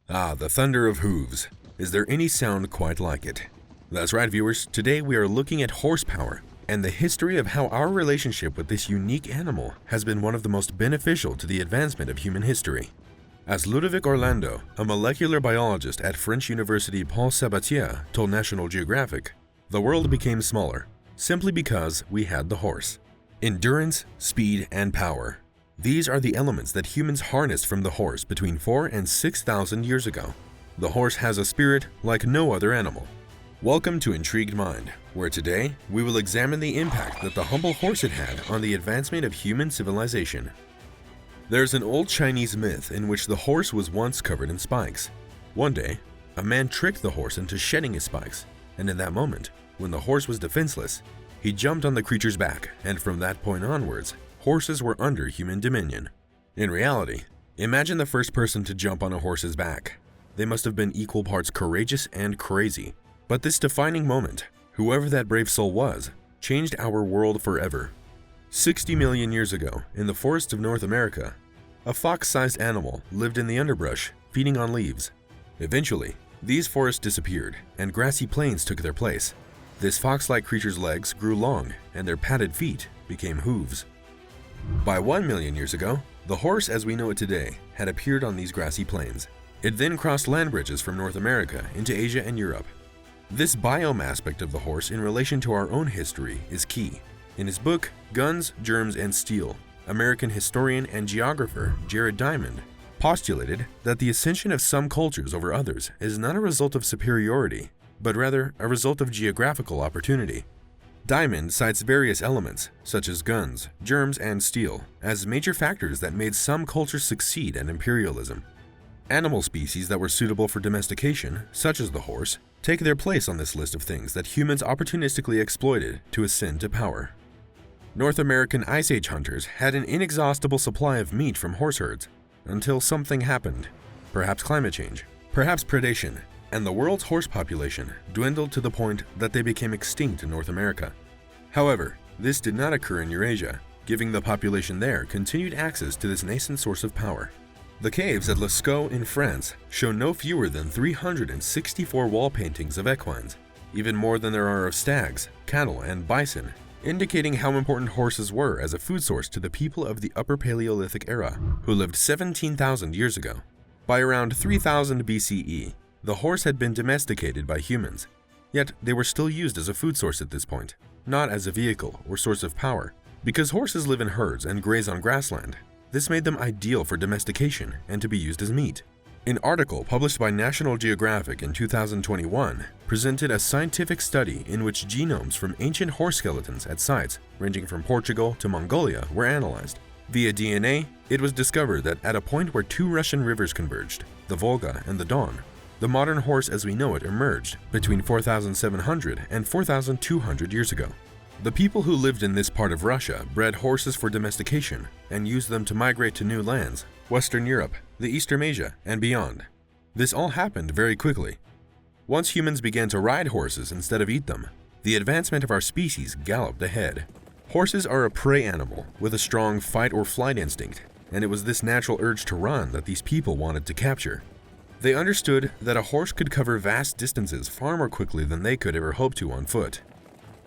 Ah, the thunder of hooves. Is there any sound quite like it? That's right, viewers. Today we are looking at horsepower and the history of how our relationship with this unique animal has been one of the most beneficial to the advancement of human history. As Ludovic Orlando, a molecular biologist at French University Paul Sabatier, told National Geographic, the world became smaller simply because we had the horse. Endurance, speed, and power. These are the elements that humans harnessed from the horse between 4,000 and 6,000 years ago. The horse has a spirit like no other animal. Welcome to Intrigued Mind, where today we will examine the impact that the humble horse had on the advancement of human civilization. There's an old Chinese myth in which the horse was once covered in spikes. One day, a man tricked the horse into shedding his spikes, and in that moment, when the horse was defenseless, he jumped on the creature's back, and from that point onwards, horses were under human dominion. In reality, imagine the first person to jump on a horse's back. They must have been equal parts courageous and crazy. But this defining moment, whoever that brave soul was, changed our world forever. 60 million years ago, in the forests of North America, a fox-sized animal lived in the underbrush, feeding on leaves. Eventually, these forests disappeared, and grassy plains took their place. This fox-like creature's legs grew long, and their padded feet became hooves. By 1 million years ago, the horse as we know it today had appeared on these grassy plains. It then crossed land bridges from North America into Asia and Europe. This biome aspect of the horse in relation to our own history is key. In his book, Guns, Germs, and Steel, American historian and geographer Jared Diamond postulated that the ascension of some cultures over others is not a result of superiority, but rather a result of geographical opportunity. Diamond cites various elements, such as guns, germs, and steel, as major factors that made some cultures succeed at imperialism. Animal species that were suitable for domestication, such as the horse, take their place on this list of things that humans opportunistically exploited to ascend to power. North American Ice Age hunters had an inexhaustible supply of meat from horse herds, until something happened. Perhaps climate change, perhaps predation, and the world's horse population dwindled to the point that they became extinct in North America. However, this did not occur in Eurasia, giving the population there continued access to this nascent source of power. The caves at Lascaux in France show no fewer than 364 wall paintings of equines, even more than there are of stags, cattle, and bison, indicating how important horses were as a food source to the people of the Upper Paleolithic era, who lived 17,000 years ago. By around 3000 BCE, the horse had been domesticated by humans, yet they were still used as a food source at this point, not as a vehicle or source of power. Because horses live in herds and graze on grassland, this made them ideal for domestication and to be used as meat. An article published by National Geographic in 2021 presented a scientific study in which genomes from ancient horse skeletons at sites ranging from Portugal to Mongolia were analyzed. Via DNA, it was discovered that at a point where two Russian rivers converged, the Volga and the Don, the modern horse as we know it emerged between 4,700 and 4,200 years ago. The people who lived in this part of Russia bred horses for domestication and used them to migrate to new lands, Western Europe, the Eastern Asia, and beyond. This all happened very quickly. Once humans began to ride horses instead of eat them, the advancement of our species galloped ahead. Horses are a prey animal with a strong fight or flight instinct, and it was this natural urge to run that these people wanted to capture. They understood that a horse could cover vast distances far more quickly than they could ever hope to on foot.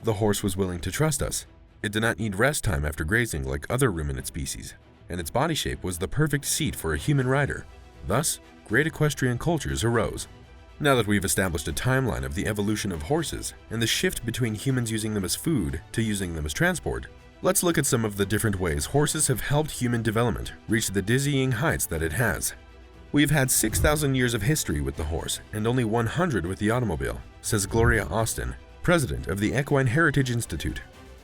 The horse was willing to trust us. It did not need rest time after grazing like other ruminant species, and its body shape was the perfect seat for a human rider. Thus, great equestrian cultures arose. Now that we've established a timeline of the evolution of horses and the shift between humans using them as food to using them as transport, let's look at some of the different ways horses have helped human development reach the dizzying heights that it has. We've had 6,000 years of history with the horse and only 100 with the automobile, says Gloria Austin, president of the Equine Heritage Institute.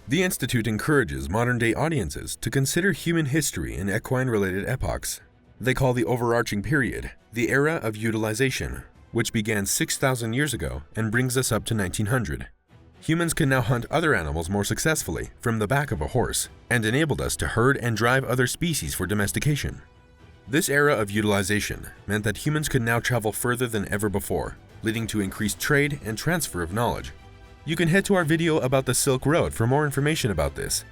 The institute encourages modern-day audiences to consider human history in equine-related epochs. They call the overarching period the era of utilization, which began 6,000 years ago and brings us up to 1900. Humans can now hunt other animals more successfully from the back of a horse and enabled us to herd and drive other species for domestication. This era of utilization meant that humans could now travel further than ever before, leading to increased trade and transfer of knowledge. You can head to our video about the Silk Road for more information about this.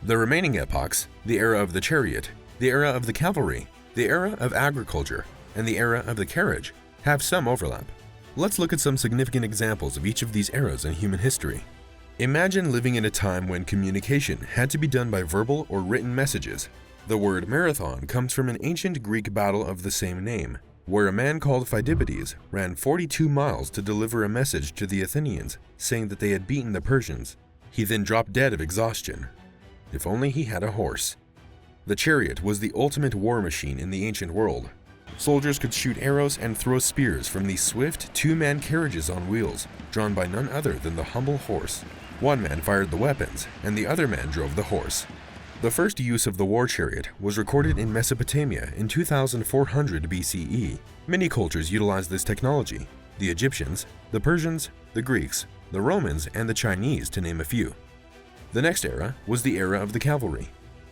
The remaining epochs, the era of the chariot, the era of the cavalry, the era of agriculture, and the era of the carriage have some overlap. Let's look at some significant examples of each of these eras in human history. Imagine living in a time when communication had to be done by verbal or written messages. The word marathon comes from an ancient Greek battle of the same name, where a man called Pheidippides ran 42 miles to deliver a message to the Athenians, saying that they had beaten the Persians. He then dropped dead of exhaustion. If only he had a horse. The chariot was the ultimate war machine in the ancient world. Soldiers could shoot arrows and throw spears from these swift two-man carriages on wheels, drawn by none other than the humble horse. One man fired the weapons, and the other man drove the horse. The first use of the war chariot was recorded in Mesopotamia in 2400 BCE. Many cultures utilized this technology: the Egyptians, the Persians, the Greeks, the Romans, and the Chinese, to name a few. The next era was the era of the cavalry.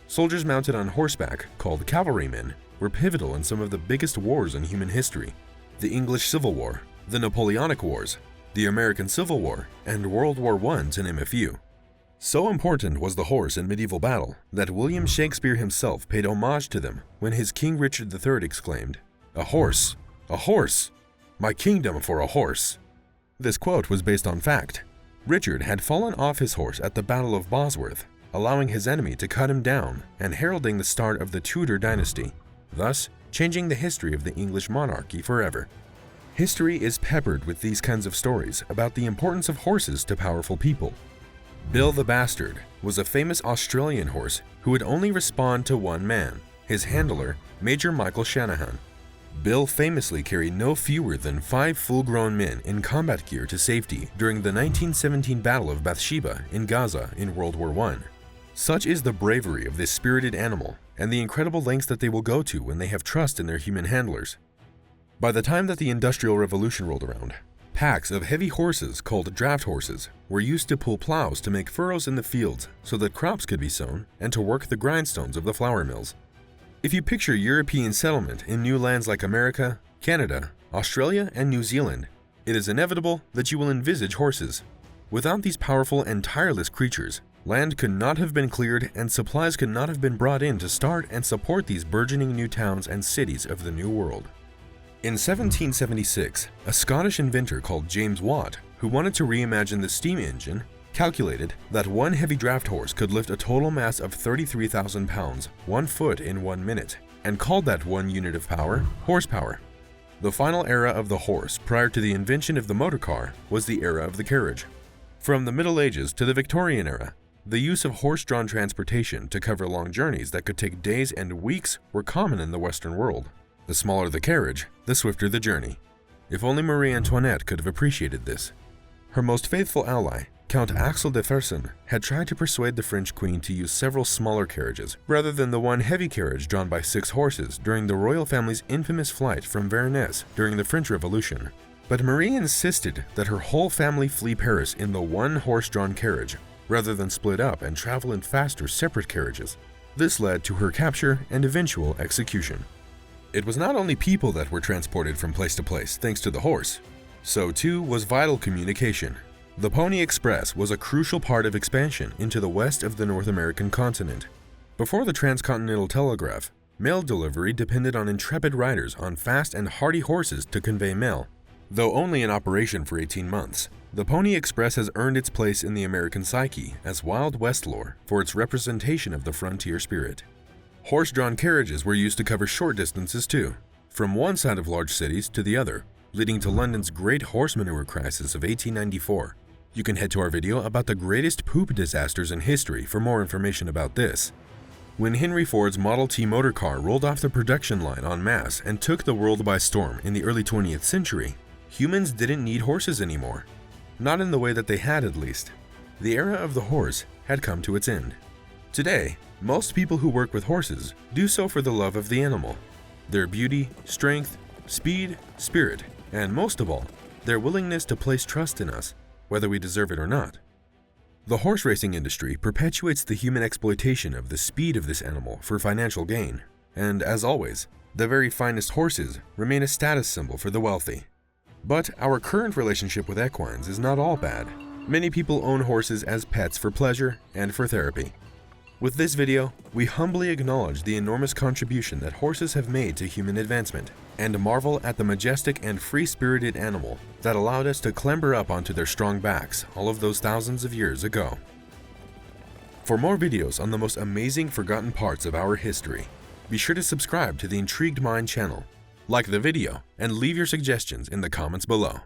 Soldiers mounted on horseback, called cavalrymen, were pivotal in some of the biggest wars in human history: the English Civil War, the Napoleonic Wars, the American Civil War, and World War I, to name a few. So important was the horse in medieval battle that William Shakespeare himself paid homage to them when his King Richard III exclaimed, "A horse! A horse! My kingdom for a horse!" This quote was based on fact. Richard had fallen off his horse at the Battle of Bosworth, allowing his enemy to cut him down and heralding the start of the Tudor dynasty, thus changing the history of the English monarchy forever. History is peppered with these kinds of stories about the importance of horses to powerful people. Bill the Bastard was a famous Australian horse who would only respond to one man, his handler, Major Michael Shanahan. Bill famously carried no fewer than 5 full-grown men in combat gear to safety during the 1917 Battle of Bathsheba in Gaza in World War I. Such is the bravery of this spirited animal and the incredible lengths that they will go to when they have trust in their human handlers. By the time that the Industrial Revolution rolled around, packs of heavy horses called draft horses were used to pull plows to make furrows in the fields so that crops could be sown and to work the grindstones of the flour mills. If you picture European settlement in new lands like America, Canada, Australia, and New Zealand, it is inevitable that you will envisage horses. Without these powerful and tireless creatures, land could not have been cleared and supplies could not have been brought in to start and support these burgeoning new towns and cities of the New World. In 1776, a Scottish inventor called James Watt, who wanted to reimagine the steam engine, calculated that one heavy draft horse could lift a total mass of 33,000 pounds, 1 foot in 1 minute, and called that one unit of power horsepower. The final era of the horse prior to the invention of the motor car was the era of the carriage. From the Middle Ages to the Victorian era, the use of horse-drawn transportation to cover long journeys that could take days and weeks were common in the Western world. The smaller the carriage, the swifter the journey. If only Marie Antoinette could have appreciated this. Her most faithful ally, Count Axel de Fersen, had tried to persuade the French queen to use several smaller carriages rather than the one heavy carriage drawn by 6 horses during the royal family's infamous flight from Varennes during the French Revolution. But Marie insisted that her whole family flee Paris in the one horse-drawn carriage rather than split up and travel in faster separate carriages. This led to her capture and eventual execution. It was not only people that were transported from place to place thanks to the horse. So too was vital communication. The Pony Express was a crucial part of expansion into the west of the North American continent. Before the transcontinental telegraph, mail delivery depended on intrepid riders on fast and hardy horses to convey mail. Though only in operation for 18 months, the Pony Express has earned its place in the American psyche as Wild West lore for its representation of the frontier spirit. Horse-drawn carriages were used to cover short distances too, from one side of large cities to the other, leading to London's Great Horse Manure Crisis of 1894. You can head to our video about the greatest poop disasters in history for more information about this. When Henry Ford's Model T motor car rolled off the production line en masse and took the world by storm in the early 20th century, humans didn't need horses anymore. Not in the way that they had, at least. The era of the horse had come to its end. Today, most people who work with horses do so for the love of the animal, their beauty, strength, speed, spirit, and most of all, their willingness to place trust in us, whether we deserve it or not. The horse racing industry perpetuates the human exploitation of the speed of this animal for financial gain, and as always, the very finest horses remain a status symbol for the wealthy. But our current relationship with equines is not all bad. Many people own horses as pets for pleasure and for therapy. With this video, we humbly acknowledge the enormous contribution that horses have made to human advancement, and marvel at the majestic and free-spirited animal that allowed us to clamber up onto their strong backs all of those thousands of years ago. For more videos on the most amazing forgotten parts of our history, be sure to subscribe to the Intrigued Mind channel, like the video, and leave your suggestions in the comments below.